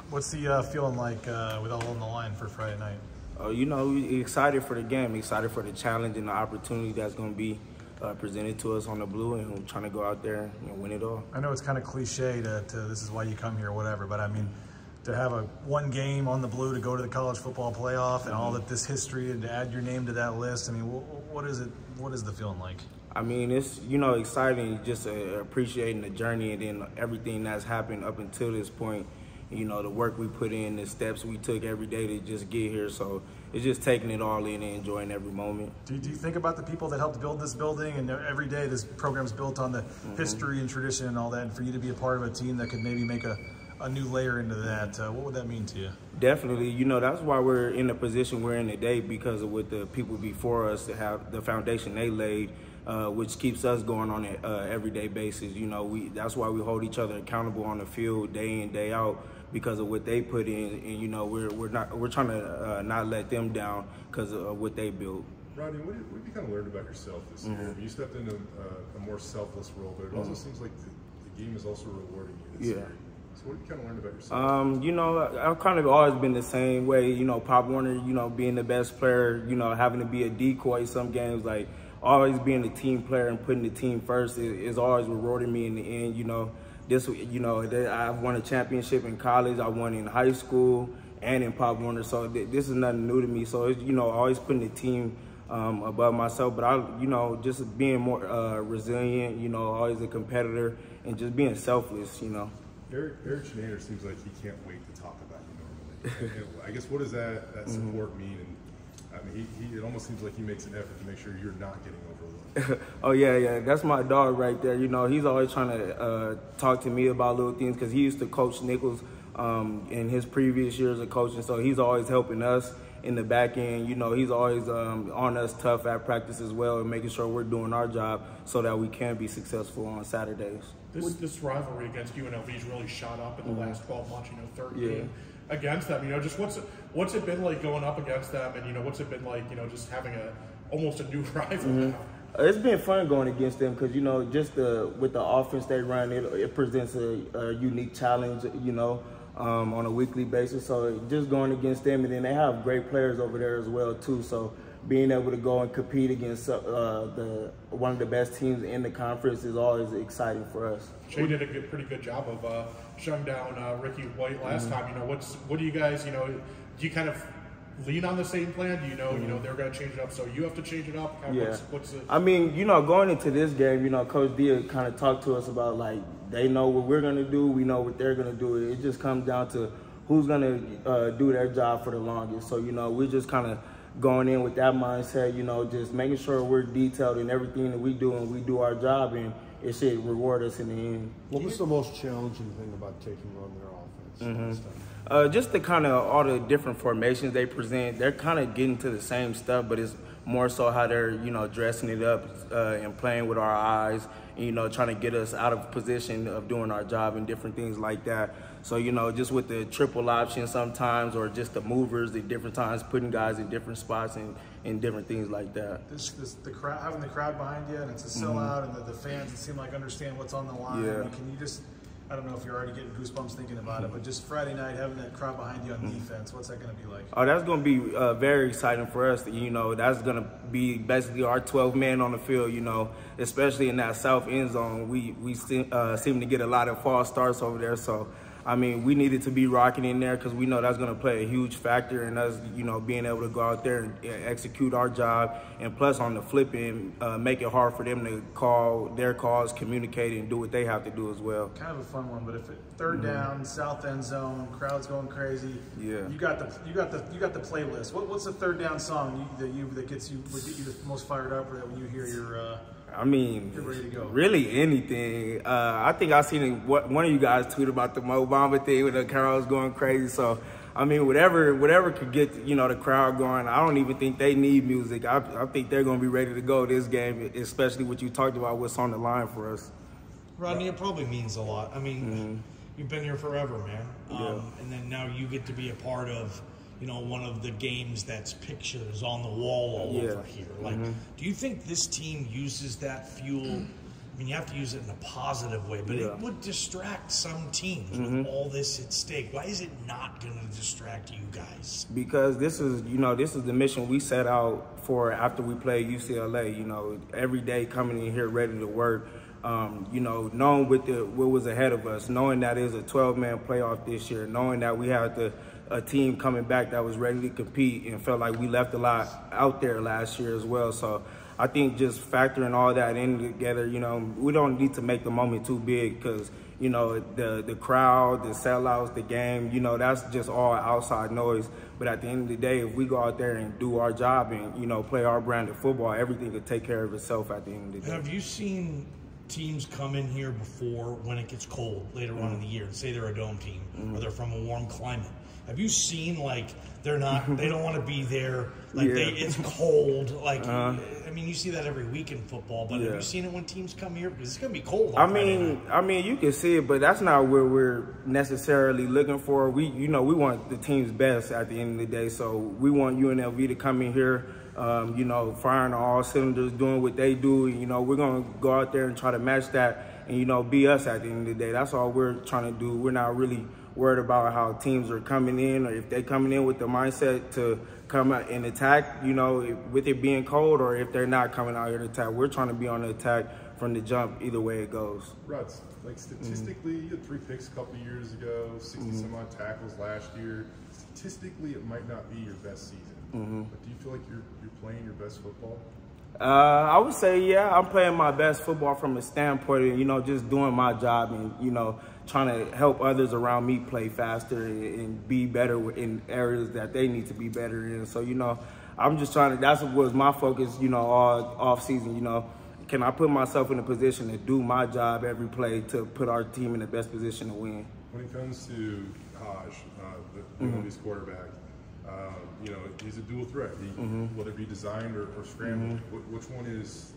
What's the feeling like with all on the line for Friday night? You know, we excited for the game, excited for the challenge and the opportunity that's going to be presented to us on the blue, and we're trying to go out there and win it all. I know it's kind of cliche to this is why you come here or whatever, but I mean, to have one game on the blue to go to the college football playoff and all this history and to add your name to that list, I mean, what is it? What is the feeling like? I mean, it's, you know, exciting, just appreciating the journey and then everything that's happened up until this point. You know, the work we put in, the steps we took every day to just get here. So it's just taking it all in and enjoying every moment. Do you think about the people that helped build this building? And every day this program's built on the history and tradition and all that. And for you to be a part of a team that could maybe make a new layer into that, what would that mean to you? Definitely. You know, that's why we're in the position we're in today, because of what the people before us to have the foundation they laid, which keeps us going on an everyday basis. You know, that's why we hold each other accountable on the field day in, day out, because of what they put in, and you know, we're trying to not let them down because of what they built. Rodney, what have you kind of learned about yourself this year? I mean, you stepped into a more selfless role, but it also seems like the game is also rewarding you this year. So what have you kind of learned about yourself? You know, I've kind of always been the same way. You know, Pop Warner, you know, being the best player, you know, having to be a decoy some games, like always being a team player and putting the team first is always rewarding me in the end. You know, you know, I've won a championship in college, I won in high school and in Pop Warner, so this is nothing new to me. So it's, you know, always putting the team above myself, but you know, just being more resilient, you know, always a competitor and just being selfless, you know. Eric Schneider seems like he can't wait to talk about you normally. I guess, what does that support mean? And I mean, it almost seems like he makes an effort to make sure you're not getting overlooked. Oh yeah, that's my dog right there. You know, he's always trying to talk to me about little things, because he used to coach Nichols in his previous years of coaching, so he's always helping us in the back end. You know, he's always on us tough at practice as well, and making sure we're doing our job so that we can be successful on Saturdays. This rivalry against UNLV has really shot up in the last 12 months. You know, third game against them. You know, just what's it been like going up against them, and you know, what's it been like, you know, just having almost a new rival now? It's been fun going against them, because you know, just with the offense they run, it presents a unique challenge, you know, on a weekly basis. So just going against them, and then they have great players over there as well too. So being able to go and compete against one of the best teams in the conference is always exciting for us. Shay did a pretty good job of shutting down Ricky White last time. You know, what do you guys, you know, do you kind of lean on the same plan? Do you know, you know, they're going to change it up, so you have to change it up? What's it? I mean, you know, going into this game, you know, Coach D kind of talked to us about, like, they know what we're going to do, we know what they're going to do. It just comes down to who's going to do their job for the longest. So, you know, we're just kind of going in with that mindset, you know, just making sure we're detailed in everything that we do, and we do our job, and it should reward us in the end. What was the most challenging thing about taking on their offense? Just the kind of all the different formations they present. They're kind of getting to the same stuff, but it's more so how they're, you know, dressing it up and playing with our eyes, and, you know, trying to get us out of position of doing our job and different things like that. So, you know, just with the triple option sometimes, or just the movers at different times, putting guys in different spots and different things like that. The crowd, having the crowd behind you, and it's a sellout, and the fans, it seem like understand what's on the line. Yeah. I mean, can you just, I don't know if you're already getting goosebumps thinking about it, but just Friday night, having that crowd behind you on defense, what's that going to be like? Oh, that's going to be very exciting for us. You know, that's going to be basically our 12th man on the field, you know, especially in that south end zone. We seem to get a lot of false starts over there. So, I mean, we needed to be rocking in there, because we know that's going to play a huge factor in us, you know, being able to go out there and execute our job. And plus, on the flip end, make it hard for them to call their calls, communicate, and do what they have to do as well. Kind of a fun one, but if third down, south end zone, crowd's going crazy. Yeah. You got the playlist. What's the third down song that gets you the most fired up, or that when you hear your I mean, you're ready to go? Really anything. I think I seen one of you guys tweet about the Mo Bamba thing with the crowds going crazy. So, I mean, whatever could get, you know, the crowd going. I don't even think they need music. I think they're going to be ready to go this game, especially what you talked about, what's on the line for us. Rodney, it probably means a lot. I mean, you've been here forever, man. And then now you get to be a part of, you know, one of the games that's pictures on the wall all over here. Like, do you think this team uses that fuel I mean, you have to use it in a positive way, but it would distract some teams with all this at stake. Why is it not going to distract you guys? Because this is the mission we set out for after we played UCLA. You know, every day coming in here ready to work. You know, knowing what was ahead of us, knowing that it's a 12-man playoff this year, knowing that we had a team coming back that was ready to compete and felt like we left a lot out there last year as well. So I think just factoring all that in together, you know, we don't need to make the moment too big because, you know, the crowd, the sellouts, the game, you know, that's just all outside noise. But at the end of the day, if we go out there and do our job and, you know, play our brand of football, everything could take care of itself at the end of the day. Have you seen teams come in here before when it gets cold later on in the year, say they're a dome team or they're from a warm climate? Have you seen, like, they don't want to be there, like it's cold, like, I mean, you see that every week in football, but have you seen it when teams come here? Because it's going to be cold. I mean, you can see it, but that's not where we're necessarily looking for. We want the team's best at the end of the day, so we want UNLV to come in here, you know, firing on all cylinders, doing what they do. You know, we're going to go out there and try to match that and, you know, be us at the end of the day. That's all we're trying to do. We're not really worried about how teams are coming in or if they're coming in with the mindset to come out and attack, you know, with it being cold, or if they're not coming out here to attack. We're trying to be on the attack from the jump, either way it goes. Rod, like statistically, you had 3 picks a couple years ago, 60-some-odd tackles last year. Statistically, it might not be your best season, but do you feel like you're playing your best football? I would say, yeah, I'm playing my best football from a standpoint of, you know, just doing my job and, you know, trying to help others around me play faster and be better in areas that they need to be better in. So, you know, I'm just trying to, that's what was my focus, you know, all off season, you know. Can I put myself in a position to do my job every play to put our team in the best position to win? When it comes to Haj, the UNLV's quarterback, you know, he's a dual threat. Whether it be designed or scrambled, which one is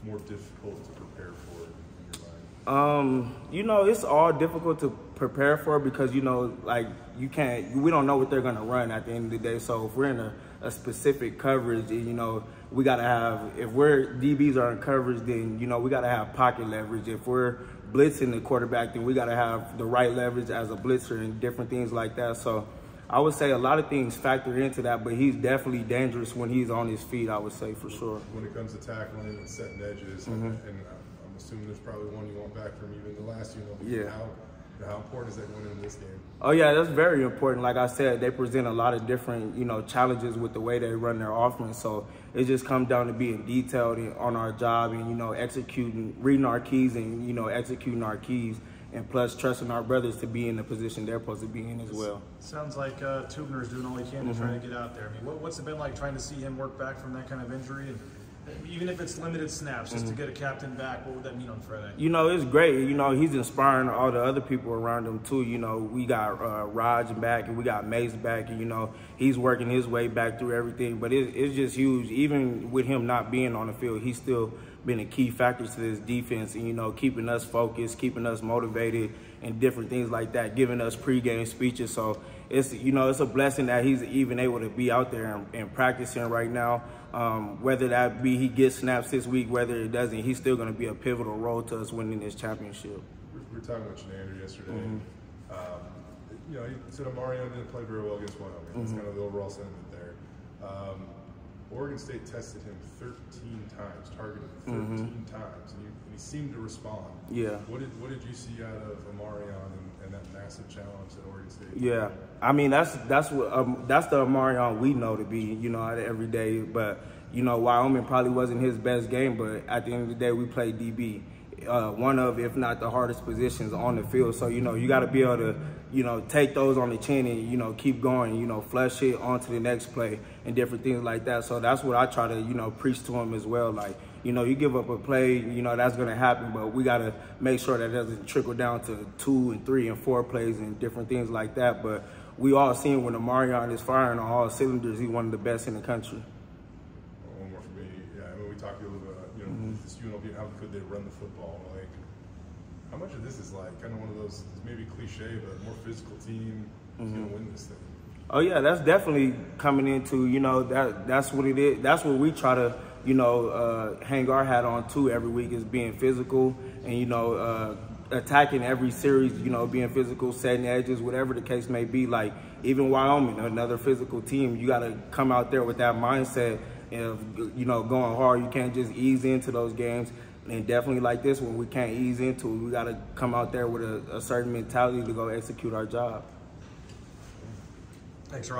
more difficult to prepare for in your mind? You know, it's all difficult to prepare for because, you know, like we don't know what they're going to run at the end of the day. So if we're in a specific coverage, you know, we got to have, if DBs are in coverage, then, you know, we got to have pocket leverage. If we're blitzing the quarterback, then we got to have the right leverage as a blitzer and different things like that. So I would say a lot of things factor into that, but he's definitely dangerous when he's on his feet, I would say, for sure. When it comes to tackling and setting edges, and I'm assuming there's probably one you want back from even the last UNLV. Yeah. How important is that going into this game? Oh, yeah, that's very important. Like I said, they present a lot of different, you know, challenges with the way they run their offense. So it just comes down to being detailed on our job and, you know, executing, reading our keys and, you know, executing our keys. And plus trusting our brothers to be in the position they're supposed to be in as well. Sounds like Tubner's doing all he can to try to get out there. I mean, what's it been like trying to see him work back from that kind of injury? And even if it's limited snaps, just to get a captain back, what would that mean on Friday? You know, it's great. You know, he's inspiring all the other people around him too. You know, we got Raj back and we got Mace back, and, you know, he's working his way back through everything. But it's just huge. Even with him not being on the field, he's still been a key factor to this defense and, you know, keeping us focused, keeping us motivated and different things like that, giving us pregame speeches. So it's, you know, it's a blessing that he's even able to be out there and practicing right now. Whether that be he gets snaps this week, whether it doesn't, he's still going to be a pivotal role to us winning this championship. We were talking about Chenander yesterday. You know, he said Omarion didn't play very well against Wyoming. That's kind of the overall sentiment there. Oregon State tested him 13 times, targeted him 13 times, and he seemed to respond. Yeah. What did you see out of Omarion and that massive challenge that Oregon State? Yeah, I mean that's the Omarion we know to be, you know, every day. But, you know, Wyoming probably wasn't his best game, but at the end of the day, we played DB. One of, if not the hardest positions on the field. So, you know, you got to be able to, you know, take those on the chin and, you know, keep going, you know, flush it onto the next play and different things like that. So that's what I try to, you know, preach to him as well. Like, you know, you give up a play, you know, that's going to happen, but we got to make sure that it doesn't trickle down to 2 and 3 and 4 plays and different things like that. But we all seen when Omarion is firing on all cylinders, he's one of the best in the country. One more for me. Yeah, I mean, we talked a little bit about, you know, this UNLV, how could they run the football? Like, how much of this is like kind of one of those maybe cliche, but more physical team is going to win this thing? Oh yeah, that's definitely coming into, you know, that's what it is. That's what we try to, you know, hang our hat on too every week is being physical and, you know, attacking every series, you know, being physical, setting edges, whatever the case may be. Like, even Wyoming, another physical team, you got to come out there with that mindset of, you know, going hard. You can't just ease into those games. And definitely like this one, we can't ease into it. We got to come out there with a certain mentality to go execute our job. Thanks, Rod.